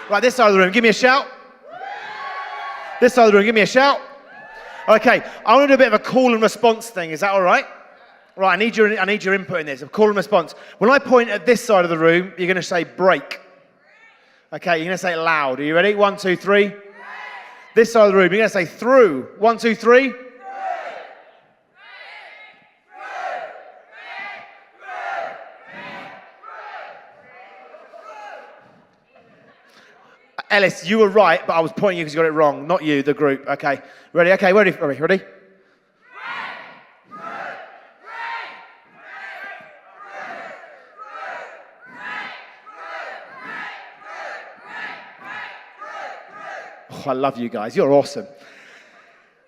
Right, this side of the room, give me a shout. This side of the room, give me a shout. Okay, I want to do a bit of a call and response thing. Is that all right? Right, I need your input in this. A call and response. When I point at this side of the room, you're going to say break. Okay, you're going to say it loud. Are you ready? 1, 2, 3. Break. This side of the room, you're going to say through. 1, 2, 3. Break. Ellis, you were right, but I was pointing you because you got it wrong. Not you, the group. Okay, ready? Okay, ready? Oh, I love you guys. You're awesome.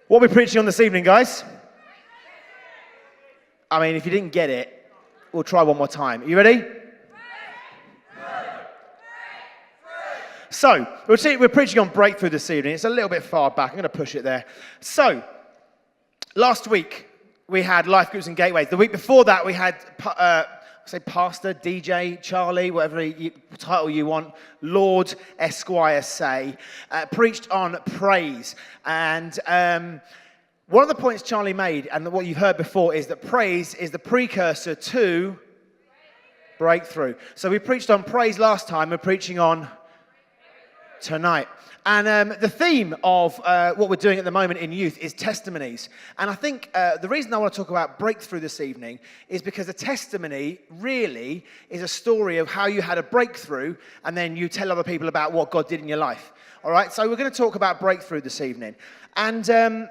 What are we preaching on this evening, guys? I mean, if you didn't get it, we'll try one more time. Are you ready? So, we're preaching on breakthrough this evening. It's a little bit far back. I'm going to push it there. So, last week, we had life groups and gateways. The week before that, we had, Pastor, DJ, Charlie, whatever title you want, Lord, Esquire, say, preached on praise. And one of the points Charlie made, and what you've heard before, is that praise is the precursor to breakthrough. So we preached on praise last time. We're preaching on tonight. And the theme of what we're doing at the moment in youth is testimonies. And I think the reason I want to talk about breakthrough this evening is because a testimony really is a story of how you had a breakthrough and then you tell other people about what God did in your life. All right, so we're going to talk about breakthrough this evening. And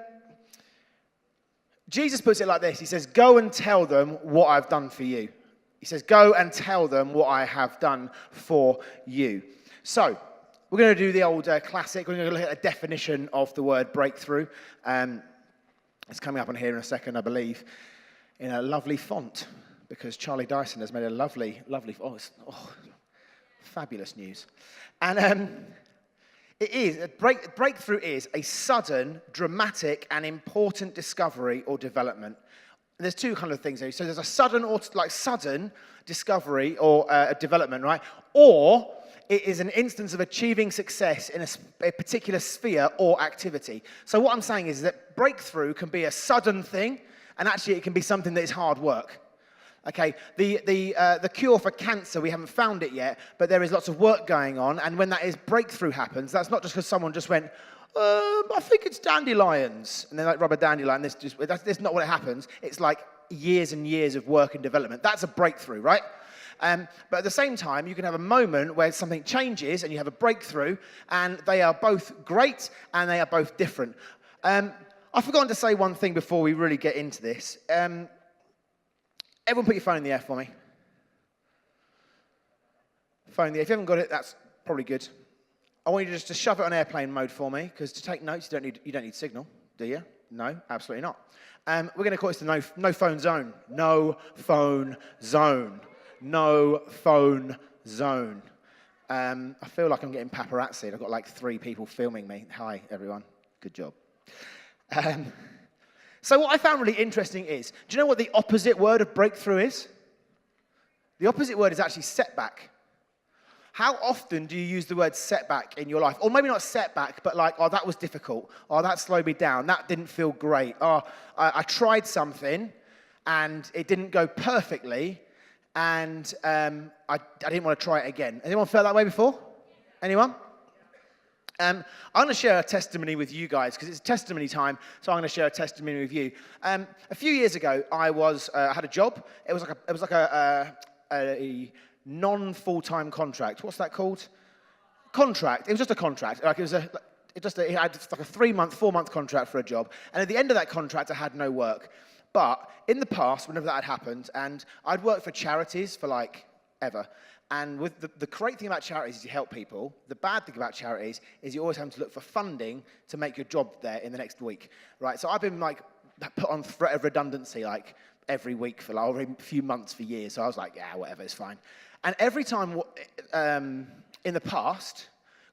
Jesus puts it like this. He says, go and tell them what I've done for you. He says, go and tell them what I have done for you. So, we're going to do the old classic. We're going to look at a definition of the word breakthrough. It's coming up on here in a second, I believe, in a lovely font, because Charlie Dyson has made a lovely, fabulous news. And breakthrough is a sudden, dramatic, and important discovery or development. And there's two kind of things there. So there's a sudden discovery or a development, right? Or it is an instance of achieving success in a particular sphere or activity. So what I'm saying is that breakthrough can be a sudden thing, and actually it can be something that is hard work. Okay, the cure for cancer, we haven't found it yet, but there is lots of work going on, and when that breakthrough happens, that's not just because someone just went, I think it's dandelions, and they're like rubber dandelion. That's not what it happens. It's like years and years of work and development. That's a breakthrough, right? But at the same time, you can have a moment where something changes and you have a breakthrough, and they are both great and they are both different. I've forgotten to say one thing before we really get into this. Everyone put your phone in the air for me. Phone in the air. If you haven't got it, that's probably good. I want you just to shove it on airplane mode for me, because to take notes, you don't need signal, do you? No, absolutely not. We're going to call this the no phone zone. No phone zone. No phone zone. I feel like I'm getting paparazzi'd. I've got like 3 people filming me. Hi, everyone. Good job. So what I found really interesting is, do you know what the opposite word of breakthrough is? The opposite word is actually setback. How often do you use the word setback in your life? Or maybe not setback, but like, oh, that was difficult. Oh, that slowed me down. That didn't feel great. Oh, I tried something and it didn't go perfectly. And I didn't want to try it again. Anyone felt that way before? Anyone? I'm going to share a testimony with you guys because it's testimony time. So I'm going to share a testimony with you. A few years ago, I had a job. It was like a non-full-time contract. What's that called? Contract. It was just a contract. Like it had like a 3-month, 4-month contract for a job. And at the end of that contract, I had no work. But in the past, whenever that had happened, and I'd worked for charities for like ever, and with the great thing about charities is you help people. The bad thing about charities is you always have to look for funding to make your job there in the next week, right? So I've been like put on threat of redundancy like every week for like every few months for years. So I was like, yeah, whatever, it's fine. And every time in the past,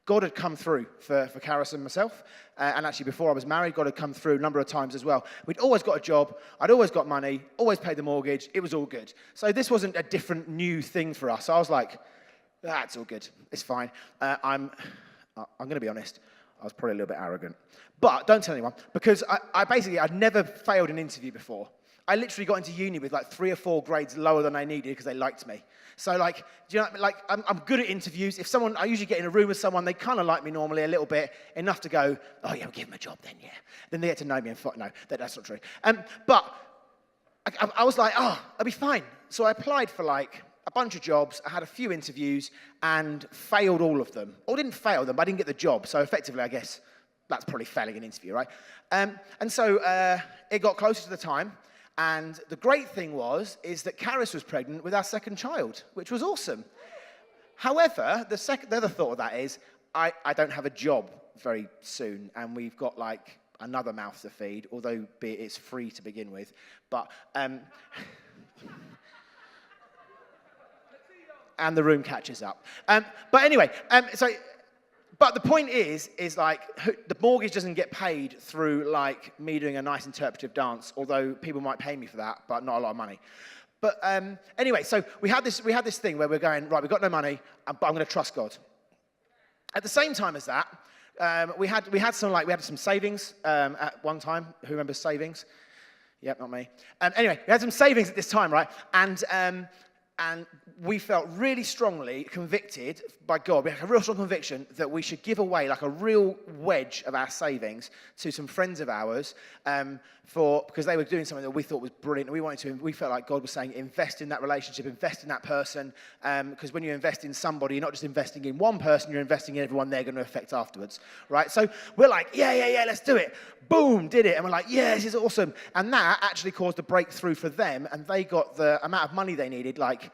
God had come through for Karis and myself. And actually, before I was married, God had come through a number of times as well. We'd always got a job. I'd always got money, always paid the mortgage. It was all good. So this wasn't a different new thing for us. So I was like, that's all good. It's fine. I'm going to be honest, I was probably a little bit arrogant. But don't tell anyone, because I'd never failed an interview before. I literally got into uni with like 3 or 4 grades lower than I needed because they liked me. So like, do you know, like I'm good at interviews. If someone, I usually get in a room with someone, they kind of like me normally a little bit, enough to go, oh yeah, we'll give them a job then, yeah. Then they get to know me and no, that's not true. But I was like, oh, I'll be fine. So I applied for like a bunch of jobs. I had a few interviews and failed all of them. Or didn't fail them, but I didn't get the job. So effectively, I guess that's probably failing an interview, right? And so it got closer to the time. And the great thing is that Karis was pregnant with our second child, which was awesome. However, the other thought of that is, I don't have a job very soon, and we've got like another mouth to feed, although be it it's free to begin with. But and the room catches up. But anyway, But the point is like, the mortgage doesn't get paid through like me doing a nice interpretive dance, although people might pay me for that, but not a lot of money. But anyway, so we had this thing where we're going, right, we've got no money, but I'm going to trust God. At the same time as that, we had some savings at one time. Who remembers savings? Yep, not me. Anyway, we had some savings at this time, right? And we felt really strongly convicted by God. We had a real strong conviction that we should give away like a real wedge of our savings to some friends of ours because they were doing something that we thought was brilliant. And we felt like God was saying, invest in that relationship, invest in that person. Because when you invest in somebody, you're not just investing in one person, you're investing in everyone they're going to affect afterwards, right? So we're like, yeah, let's do it. Boom, did it. And we're like, yeah, this is awesome. And that actually caused a breakthrough for them. And they got the amount of money they needed, like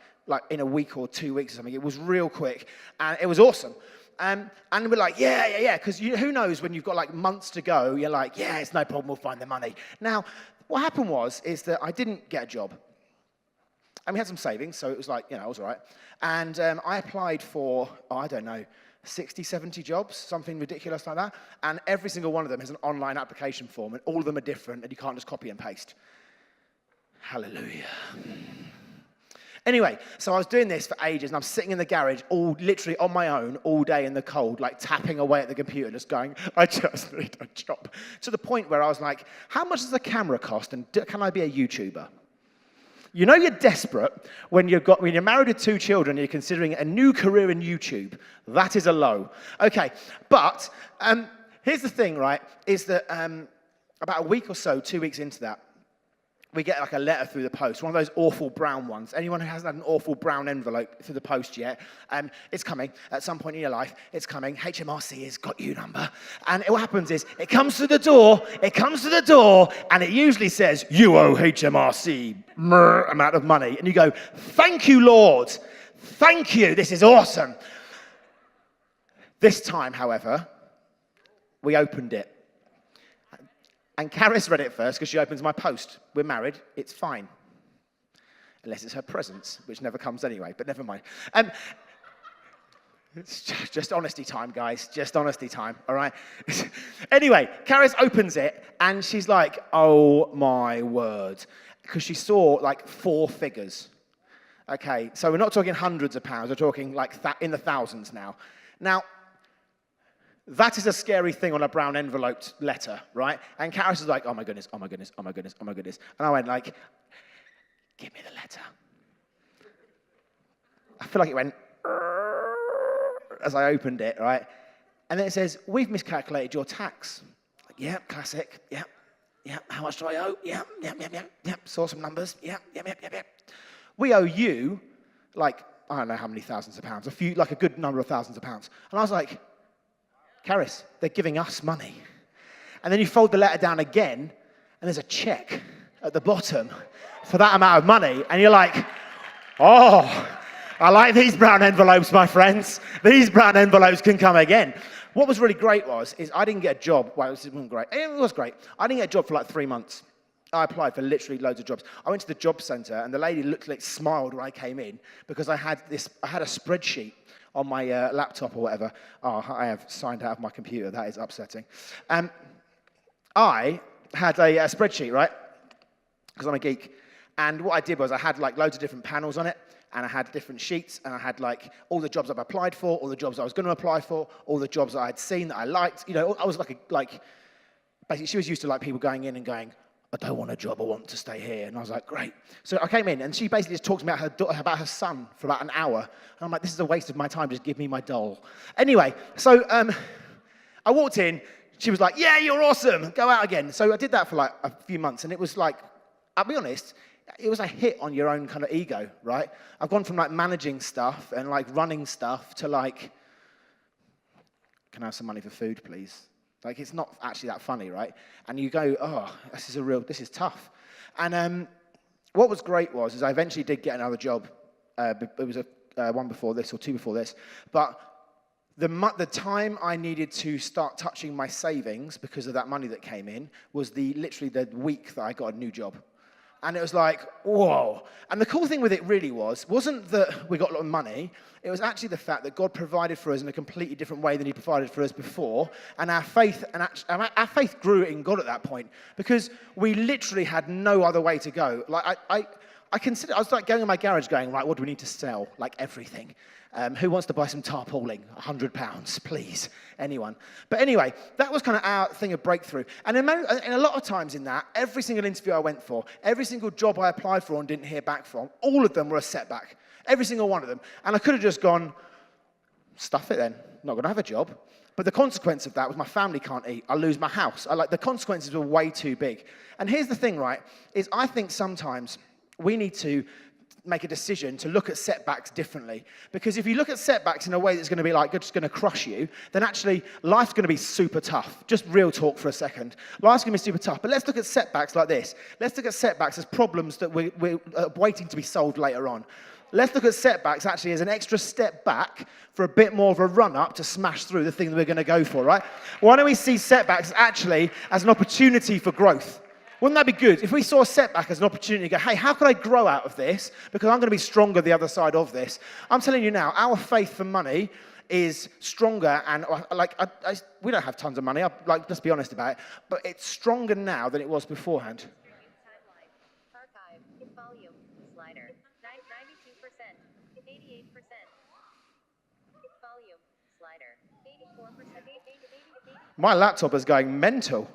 in a week or 2 weeks or something. It was real quick. And it was awesome. And we're like, yeah. Because who knows, when you've got like months to go, you're like, yeah, it's no problem, we'll find the money. Now, what happened is that I didn't get a job. And we had some savings, so it was like, I was all right. And I applied for, I don't know, 60, 70 jobs, something ridiculous like that. And every single one of them has an online application form, and all of them are different, and you can't just copy and paste. Hallelujah. Anyway, so I was doing this for ages, and I'm sitting in the garage, literally on my own, all day in the cold, like tapping away at the computer, just going, I just need a job. To the point where I was like, how much does a camera cost, and can I be a YouTuber? You know you're desperate when you're married with 2 children and you're considering a new career in YouTube. That is a low. Okay, but here's the thing, right, is that about a week or so, 2 weeks into that, we get like a letter through the post, one of those awful brown ones. Anyone who hasn't had an awful brown envelope through the post yet, it's coming at some point in your life. It's coming. HMRC has got your number. And what happens is it comes to the door, and it usually says, you owe HMRC amount of money. And you go, thank you, Lord. Thank you. This is awesome. This time, however, we opened it. And Karis read it first because she opens my post. We're married. It's fine. Unless it's her presents, which never comes anyway, but never mind. It's just honesty time, guys. Just honesty time, all right? Anyway, Karis opens it, and she's like, oh, my word. Because she saw, like, 4 figures. Okay, so we're not talking hundreds of pounds. We're talking, like, in the thousands now. Now, that is a scary thing on a brown enveloped letter, right? And Karis is like, oh my goodness. And I went like, give me the letter. I feel like it went as I opened it, right? And then it says, we've miscalculated your tax. Like, yeah, classic. Yeah. How much do I owe? Yeah. Saw some numbers. Yeah. We owe you, like, I don't know how many thousands of pounds, a good number of thousands of pounds. And I was like, Karis, they're giving us money. And then you fold the letter down again, and there's a check at the bottom for that amount of money. And you're like, oh, I like these brown envelopes, my friends. These brown envelopes can come again. What was really great is I didn't get a job. Well, it wasn't great. It was great. I didn't get a job for like 3 months. I applied for literally loads of jobs. I went to the job centre, and the lady smiled when I came in because I had a spreadsheet on my laptop or whatever. Oh, I have signed out of my computer. That is upsetting. I had a spreadsheet, right? Because I'm a geek. And what I did was I had like loads of different panels on it, and I had different sheets, and I had like all the jobs I've applied for, all the jobs I was going to apply for, all the jobs that I had seen that I liked. You know, I was basically she was used to like people going in and going, I don't want a job, I want to stay here. And I was like, great. So I came in, and she basically just talked to me about her son for about an hour. And I'm like, this is a waste of my time, just give me my doll. Anyway, so I walked in, she was like, yeah, you're awesome, go out again. So I did that for like a few months, and it was like, I'll be honest, it was a hit on your own kind of ego, right? I've gone from like managing stuff and like running stuff to like, can I have some money for food, please? Like, it's not actually that funny, right? And you go, oh, this is tough. And what was great is I eventually did get another job. It was one before this or two before this. But the time I needed to start touching my savings because of that money that came in was literally the week that I got a new job. And it was like, whoa. And the cool thing with it really wasn't that we got a lot of money. It was actually the fact that God provided for us in a completely different way than he provided for us before. And our faith grew in God at that point because we literally had no other way to go. Like I was like going in my garage going, right, what do we need to sell? Like everything. Who wants to buy some tarpaulin? £100, please. Anyone? But anyway, that was kind of our thing of breakthrough. And in a lot of times in that, every single interview I went for, every single job I applied for and didn't hear back from, all of them were a setback. Every single one of them. And I could have just gone, stuff it then. Not going to have a job. But the consequence of that was my family can't eat. I lose my house. The consequences were way too big. And here's the thing, right, is I think sometimes we need to make a decision to look at setbacks differently. Because if you look at setbacks in a way that's going to be like, just going to crush you, then actually life's going to be super tough. Just real talk for a second. Life's going to be super tough. But let's look at setbacks like this. Let's look at setbacks as problems that we're waiting to be solved later on. Let's look at setbacks actually as an extra step back for a bit more of a run-up to smash through the thing that we're going to go for, right? Why don't we see setbacks actually as an opportunity for growth? Wouldn't that be good? If we saw a setback as an opportunity to go, hey, how can I grow out of this? Because I'm going to be stronger the other side of this. I'm telling you now, our faith for money is stronger, and we don't have tons of money. Let's be honest about it. But it's stronger now than it was beforehand. My laptop is going mental.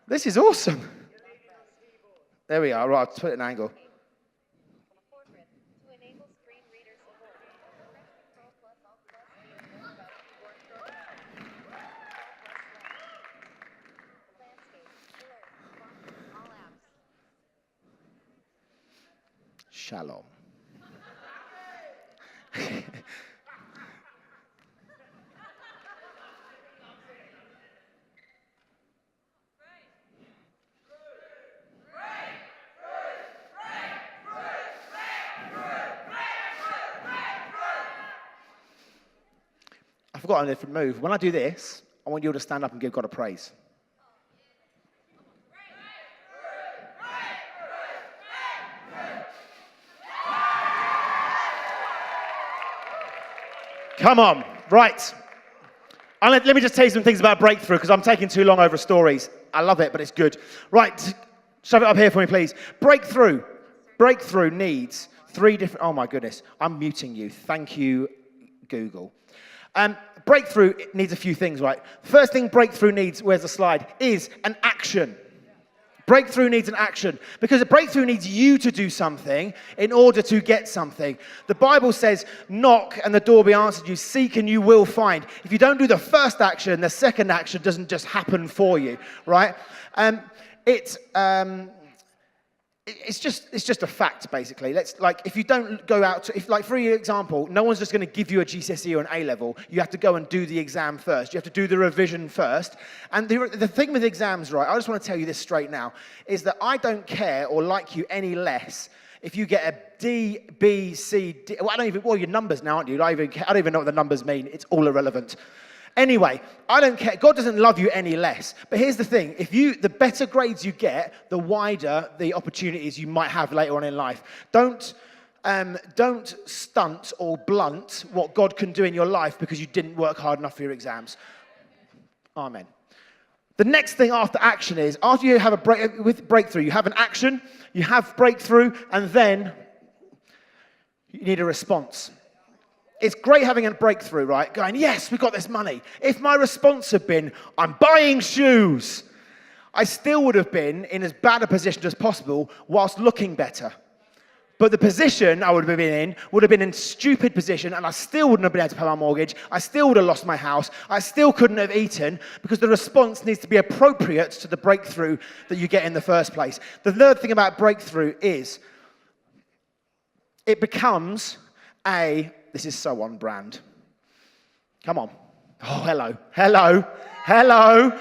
This is awesome. There we are. Right, I'll put it in an angle. Shalom. I've forgotten a different move. When I do this, I want you all to stand up and give God a praise. Come on. Right. Let me just tell you some things about breakthrough because I'm taking too long over stories. I love it, but it's good. Right. Shove it up here for me, please. Breakthrough. Breakthrough needs 3 different... Oh, my goodness. I'm muting you. Thank you, Google. Breakthrough needs a few things, right? First thing breakthrough needs, where's the slide, is an action. Breakthrough needs an action because a breakthrough needs you to do something in order to get something. The Bible says, knock and the door will be answered you, seek and you will find. If you don't do the first action, the second action doesn't just happen for you, right? It's just a fact, basically. If you don't go out to, for example, no one's just going to give you a GCSE or an A-level. You have to go and do the exam first. You have to do the revision first. And the thing with exams, right, I just want to tell you this straight now, is that I don't care or like you any less if you get a D, B, C, D. Well, your numbers now, aren't you? I don't even know what the numbers mean. It's all irrelevant. Anyway, I don't care. God doesn't love you any less. But here's the thing. The better grades you get, the wider the opportunities you might have later on in life. Don't stunt or blunt what God can do in your life because you didn't work hard enough for your exams. Amen. The next thing after action is, after you have with breakthrough, you have an action, you have breakthrough, and then you need a response. It's great having a breakthrough, right? Going, yes, we got this money. If my response had been, I'm buying shoes, I still would have been in as bad a position as possible whilst looking better. But the position I would have been in stupid position, and I still wouldn't have been able to pay my mortgage. I still would have lost my house. I still couldn't have eaten, because the response needs to be appropriate to the breakthrough that you get in the first place. The third thing about breakthrough is it becomes this is so on brand. Come on. Oh, hello.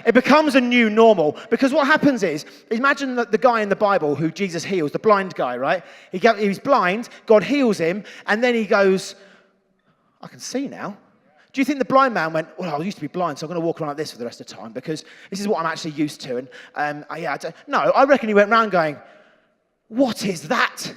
It becomes a new normal, because what happens is, imagine that the guy in the Bible who Jesus heals, the blind guy, right? He's blind, God heals him, and then he goes, I can see now. Do you think the blind man went, well, I used to be blind, so I'm going to walk around like this for the rest of the time, because this is what I'm actually used to? No, I reckon he went around going, what is that?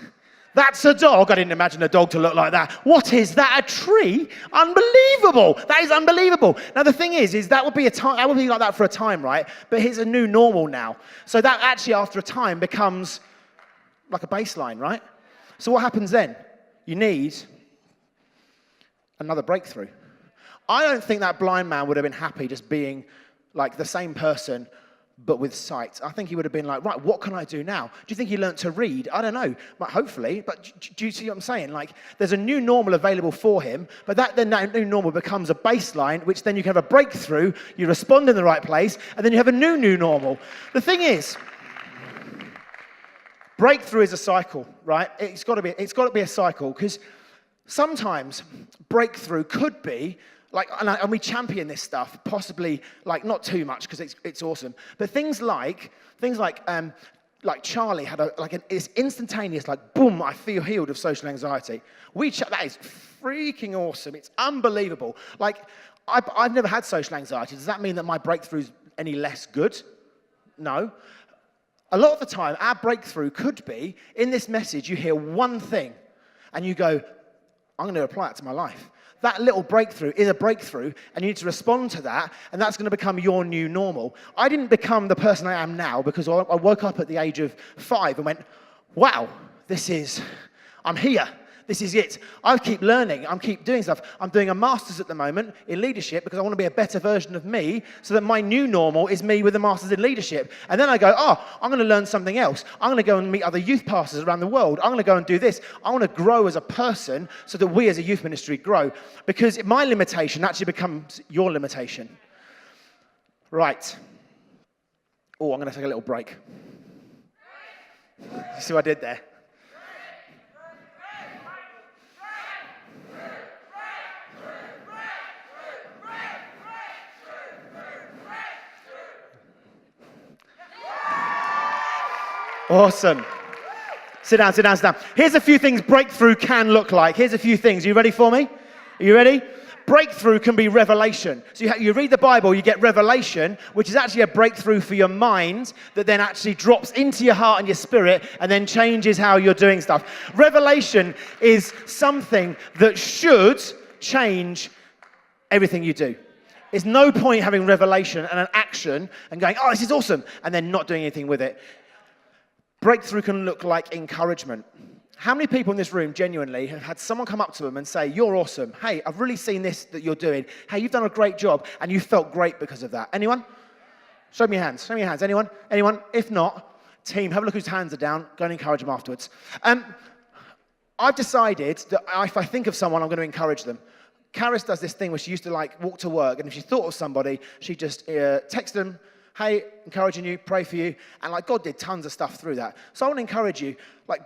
That's a dog. I didn't imagine a dog to look like that. What is that? A tree? Unbelievable. That is unbelievable. Now, the thing is that would be like that for a time, right? But it's a new normal now. So that actually, after a time, becomes like a baseline, right? So what happens then? You need another breakthrough. I don't think that blind man would have been happy just being like the same person, but with sight. I think he would have been like, right, what can I do now? Do you think he learnt to read? I don't know, but hopefully. But do you see what I'm saying? Like, there's a new normal available for him, but that new normal becomes a baseline, which then you can have a breakthrough, you respond in the right place, and then you have a new normal. The thing is, breakthrough is a cycle, right? It's got to be a cycle, because sometimes breakthrough could be, and we champion this stuff, possibly, not too much, because it's awesome. But things like Charlie had it's instantaneous, boom, I feel healed of social anxiety. That is freaking awesome. It's unbelievable. I've never had social anxiety. Does that mean that my breakthrough's any less good? No. A lot of the time, our breakthrough could be, in this message, you hear one thing, and you go, I'm going to apply it to my life. That little breakthrough is a breakthrough, and you need to respond to that, and that's going to become your new normal. I didn't become the person I am now because I woke up at the age of 5 and went, wow, I'm here. This is it. I keep learning. I keep doing stuff. I'm doing a master's at the moment in leadership because I want to be a better version of me, so that my new normal is me with a master's in leadership. And then I go, I'm going to learn something else. I'm going to go and meet other youth pastors around the world. I'm going to go and do this. I want to grow as a person so that we as a youth ministry grow, because my limitation actually becomes your limitation. Right. I'm going to take a little break. You see what I did there? Awesome. Sit down. Here's a few things breakthrough can look like. Here's a few things. Are you ready for me? Are you ready? Breakthrough can be revelation. So you read the Bible, you get revelation, which is actually a breakthrough for your mind that then actually drops into your heart and your spirit and then changes how you're doing stuff. Revelation is something that should change everything you do. There's no point having revelation and an action and going, this is awesome, and then not doing anything with it. Breakthrough can look like encouragement. How many people in this room genuinely have had someone come up to them and say, you're awesome. Hey, I've really seen this that you're doing. Hey, you've done a great job, and you felt great because of that. Anyone? Show me your hands. Anyone? If not, team, have a look whose hands are down. Go and encourage them afterwards. I've decided that if I think of someone, I'm going to encourage them. Karis does this thing where she used to walk to work, and if she thought of somebody, she'd just text them, hey, encouraging you, pray for you. And God did tons of stuff through that. So I want to encourage you,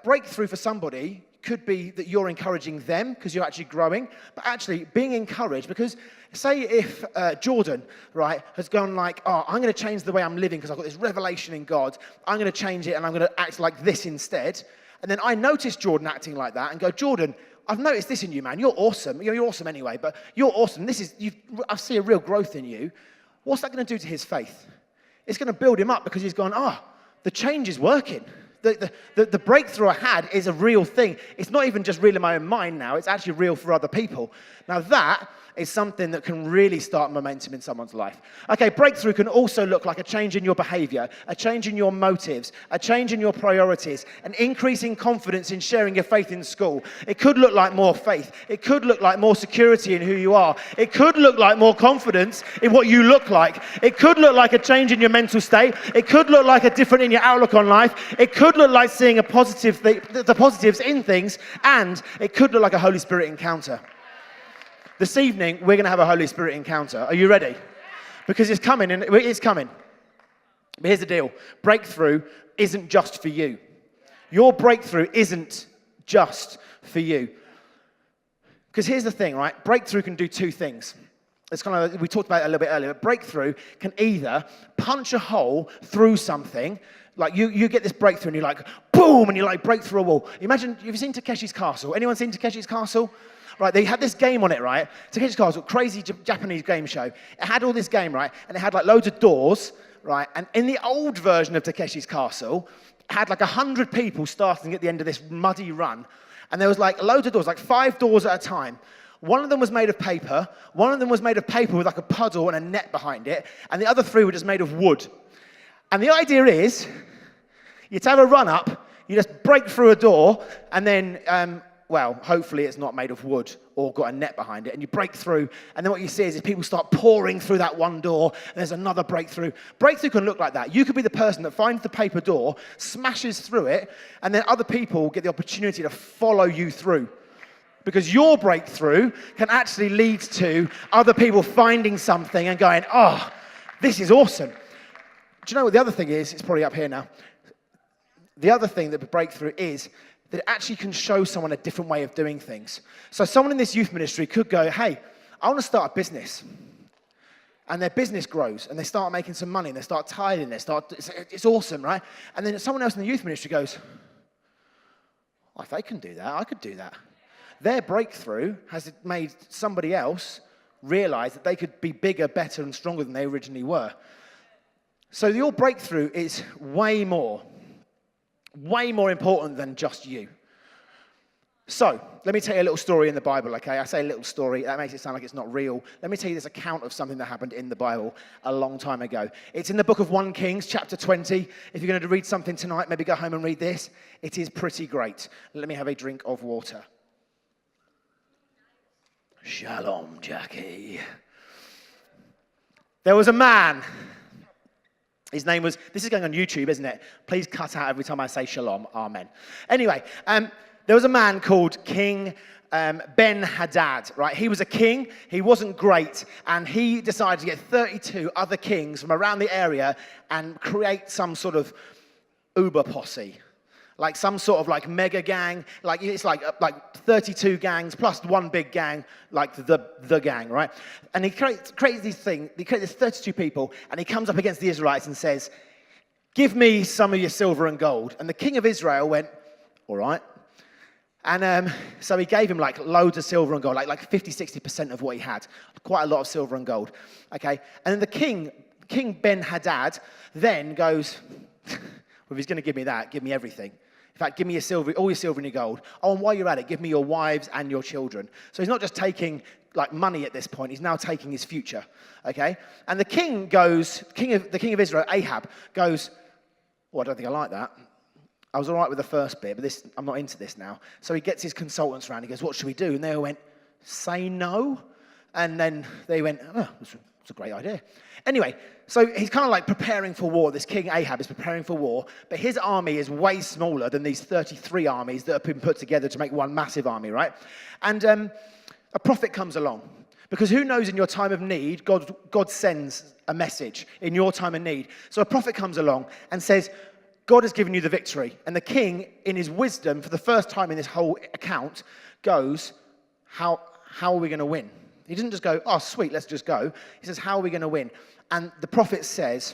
breakthrough for somebody could be that you're encouraging them because you're actually growing, but actually being encouraged, because say if Jordan, right, has gone I'm going to change the way I'm living because I've got this revelation in God. I'm going to change it and I'm going to act like this instead. And then I notice Jordan acting like that and go, Jordan, I've noticed this in you, man. You're awesome. You're awesome anyway, but you're awesome. I see a real growth in you. What's that going to do to his faith? It's going to build him up because he's gone, the change is working. The breakthrough I had is a real thing. It's not even just real in my own mind now. It's actually real for other people. Now that is something that can really start momentum in someone's life. Okay, breakthrough can also look like a change in your behavior, a change in your motives, a change in your priorities, an increase in confidence in sharing your faith in school. It could look like more faith. It could look like more security in who you are. It could look like more confidence in what you look like. It could look like a change in your mental state. It could look like a different in your outlook on life. It could look like seeing the positives in things, and it could look like a Holy Spirit encounter. This evening, we're going to have a Holy Spirit encounter. Are you ready? Because it's coming, and it's coming. But here's the deal. Breakthrough isn't just for you. Your breakthrough isn't just for you. Because here's the thing, right? Breakthrough can do two things. It's kind of, we talked about it a little bit earlier, but breakthrough can either punch a hole through something, like you get this breakthrough and you're like, boom, and you like break through a wall. Imagine, have you seen Takeshi's Castle? Anyone seen Takeshi's Castle? Right, they had this game on it, right? Takeshi's Castle, crazy Japanese game show. It had all this game, right? And it had like loads of doors, right? And in the old version of Takeshi's Castle, it had like 100 people starting at the end of this muddy run. And there was like loads of doors, like 5 doors at a time. One of them was made of paper. One of them was made of paper with like a puddle and a net behind it. And the other 3 were just made of wood. And the idea is, you'd have a run up, you just break through a door, and then, well, hopefully it's not made of wood or got a net behind it, and you break through, and then what you see is people start pouring through that one door, and there's another breakthrough. Breakthrough can look like that. You could be the person that finds the paper door, smashes through it, and then other people get the opportunity to follow you through. Because your breakthrough can actually lead to other people finding something and going, oh, this is awesome. Do you know what the other thing is? It's probably up here now. The other thing that breakthrough is that it actually can show someone a different way of doing things. So someone in this youth ministry could go, hey, I want to start a business. And their business grows, and they start making some money, and they start tithing, it's awesome, right? And then someone else in the youth ministry goes, oh, if they can do that, I could do that. Their breakthrough has made somebody else realize that they could be bigger, better, and stronger than they originally were. So your breakthrough is way more important than just you. So, let me tell you a little story in the Bible, okay? I say a little story, that makes it sound like it's not real. Let me tell you this account of something that happened in the Bible a long time ago. It's in the book of 1 Kings, chapter 20. If you're going to read something tonight, maybe go home and read this. It is pretty great. Let me have a drink of water. Shalom, Jackie. There was a man. His name was, this is going on YouTube, isn't it? Please cut out every time I say shalom. Amen. Anyway, there was a man called King Ben-Hadad, right? He was a king. He wasn't great. And he decided to get 32 other kings from around the area and create some sort of Uber posse. Like some sort of like mega gang, like it's like 32 gangs plus one big gang, like the gang, right? And he creates this thing, he creates 32 people, and he comes up against the Israelites and says, give me some of your silver and gold. And the king of Israel went, all right. And so he gave him like loads of silver and gold, like 50-60% of what he had, quite a lot of silver and gold, okay? And then the King Ben-Hadad then goes, well, if he's going to give me that, give me everything. In fact, give me all your silver and your gold. Oh, and while you're at it, give me your wives and your children. So he's not just taking like money at this point. He's now taking his future. Okay? And the king goes, the king of Israel, Ahab, goes, oh, I don't think I like that. I was all right with the first bit, but I'm not into this now. So he gets his consultants around. He goes, what should we do? And they all went, say no. And then they went, oh, it's a great idea. Anyway, so he's kind of like preparing for war. This King Ahab is preparing for war, but his army is way smaller than these 33 armies that have been put together to make one massive army, right? And a prophet comes along, because who knows in your time of need, God sends a message in your time of need. So a prophet comes along and says, God has given you the victory. And the king, in his wisdom, for the first time in this whole account, goes, how are we going to win? He doesn't just go, oh, sweet, let's just go. He says, how are we going to win? And the prophet says,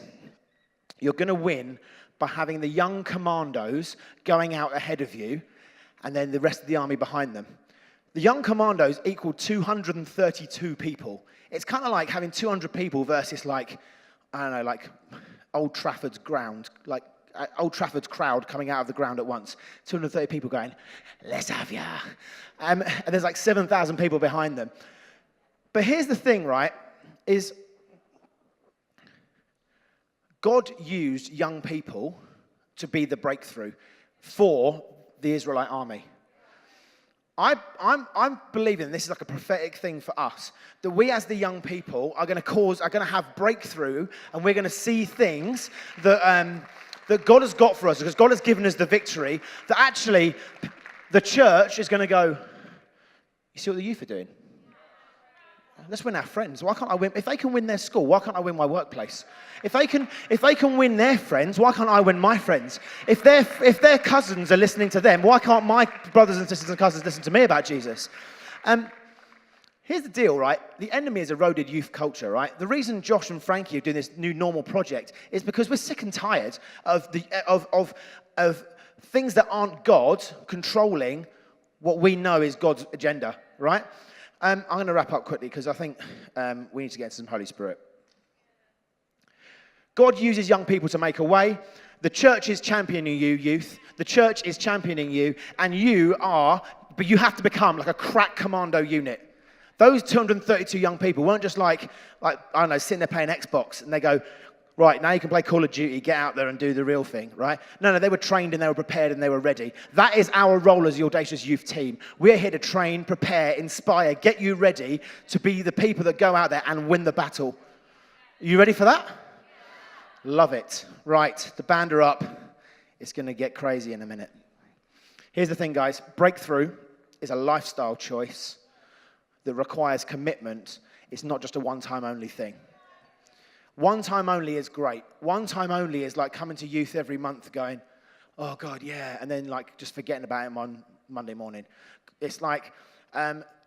you're going to win by having the young commandos going out ahead of you and then the rest of the army behind them. The young commandos equal 232 people. It's kind of like having 200 people versus like, I don't know, like Old Trafford's ground, like Old Trafford's crowd coming out of the ground at once. 230 people going, let's have ya. And there's like 7,000 people behind them. But here's the thing, right, is God used young people to be the breakthrough for the Israelite army. I'm believing this is like a prophetic thing for us, that we as the young people are going to have breakthrough, and we're going to see things that God has got for us, because God has given us the victory, that actually the church is going to go, you see what the youth are doing? Let's win our friends. Why can't I win? If they can win their school, why can't I win my workplace? If they can win their friends, why can't I win my friends? If their cousins are listening to them, why can't my brothers and sisters and cousins listen to me about Jesus? Here's the deal, right? The enemy has eroded youth culture, right? The reason Josh and Frankie are doing this new normal project is because we're sick and tired of things that aren't God controlling what we know is God's agenda, right? I'm going to wrap up quickly because I think we need to get into some Holy Spirit. God uses young people to make a way. The church is championing you, youth. The church is championing you, and but you have to become like a crack commando unit. Those 232 young people weren't just like I don't know, sitting there playing Xbox, and they go, right, now you can play Call of Duty, get out there and do the real thing, right? No, they were trained and they were prepared and they were ready. That is our role as the Audacious Youth team. We're here to train, prepare, inspire, get you ready to be the people that go out there and win the battle. You ready for that? Love it. Right, the band are up. It's going to get crazy in a minute. Here's the thing, guys. Breakthrough is a lifestyle choice that requires commitment. It's not just a one-time only thing. One time only is great. One time only is like coming to youth every month going, oh God, yeah, and then like just forgetting about him on Monday morning. It's like,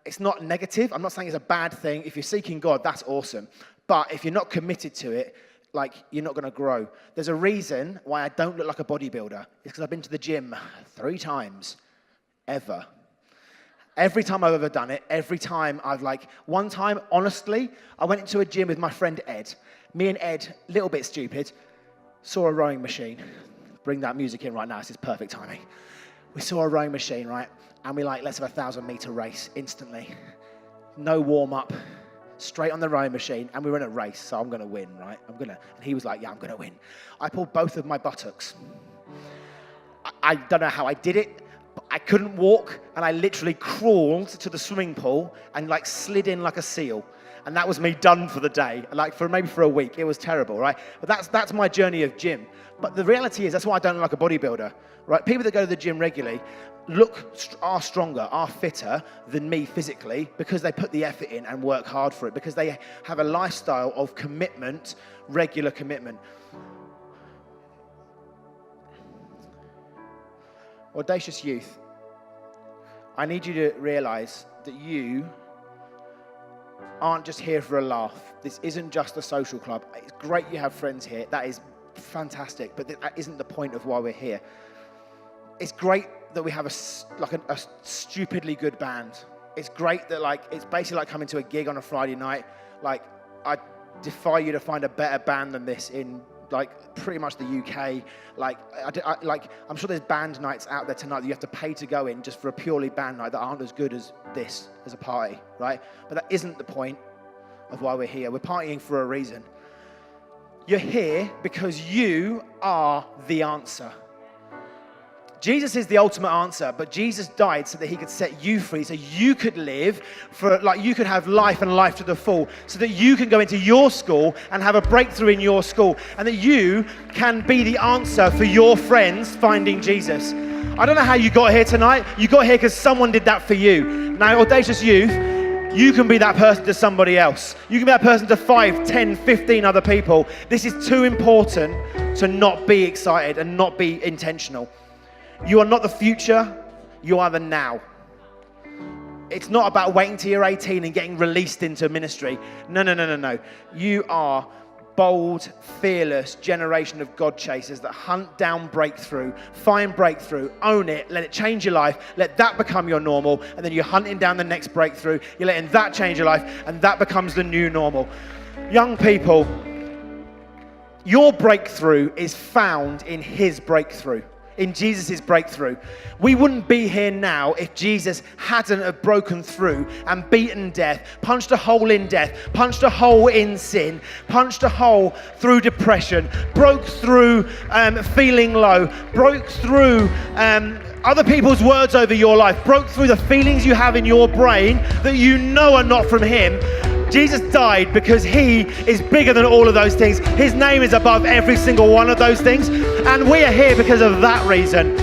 it's not negative. I'm not saying it's a bad thing. If you're seeking God, that's awesome. But if you're not committed to it, like you're not going to grow. There's a reason why I don't look like a bodybuilder. It's because I've been to the gym 3 times, ever. Every time I've ever done it, every time one time, honestly, I went into a gym with my friend Ed. Me and Ed, a little bit stupid, saw a rowing machine. Bring that music in right now, this is perfect timing. We saw a rowing machine, right? And we let's have a 1,000-meter race instantly. No warm-up, straight on the rowing machine, and we were in a race, so I'm going to win, right? And he was like, yeah, I'm going to win. I pulled both of my buttocks. I don't know how I did it. I couldn't walk, and I literally crawled to the swimming pool and slid in like a seal. And that was me done for the day, maybe for a week. It was terrible, right? But that's my journey of gym. But the reality is, that's why I don't look like a bodybuilder, right? People that go to the gym regularly are stronger, are fitter than me physically, because they put the effort in and work hard for it, because they have a lifestyle of commitment, regular commitment. Audacious Youth, I need you to realize that you aren't just here for a laugh. This isn't just a social club. It's great you have friends here. That is fantastic, but that isn't the point of why we're here. It's great that we have a stupidly good band. It's great that it's basically like coming to a gig on a Friday night. I defy you to find a better band than this in pretty much the UK. I'm sure there's band nights out there tonight that you have to pay to go in just for a purely band night that aren't as good as this, as a party, right? But that isn't the point of why we're here. We're partying for a reason. You're here because you are the answer. Jesus is the ultimate answer, but Jesus died so that he could set you free, so you could live you could have life and life to the full, so that you can go into your school and have a breakthrough in your school, and that you can be the answer for your friends finding Jesus. I don't know how you got here tonight. You got here because someone did that for you. Now, Audacious Youth, you can be that person to somebody else. You can be that person to 5, 10, 15 other people. This is too important to not be excited and not be intentional. You are not the future, you are the now. It's not about waiting till you're 18 and getting released into ministry. No. You are bold, fearless generation of God chasers that hunt down breakthrough, find breakthrough, own it, let it change your life, let that become your normal, and then you're hunting down the next breakthrough, you're letting that change your life, and that becomes the new normal. Young people, your breakthrough is found in his breakthrough. in Jesus' breakthrough. We wouldn't be here now if Jesus hadn't have broken through and beaten death, punched a hole in death, punched a hole in sin, punched a hole through depression, broke through feeling low, broke through other people's words over your life, broke through the feelings you have in your brain that you know are not from him. Jesus died because he is bigger than all of those things. His name is above every single one of those things. And we are here because of that reason.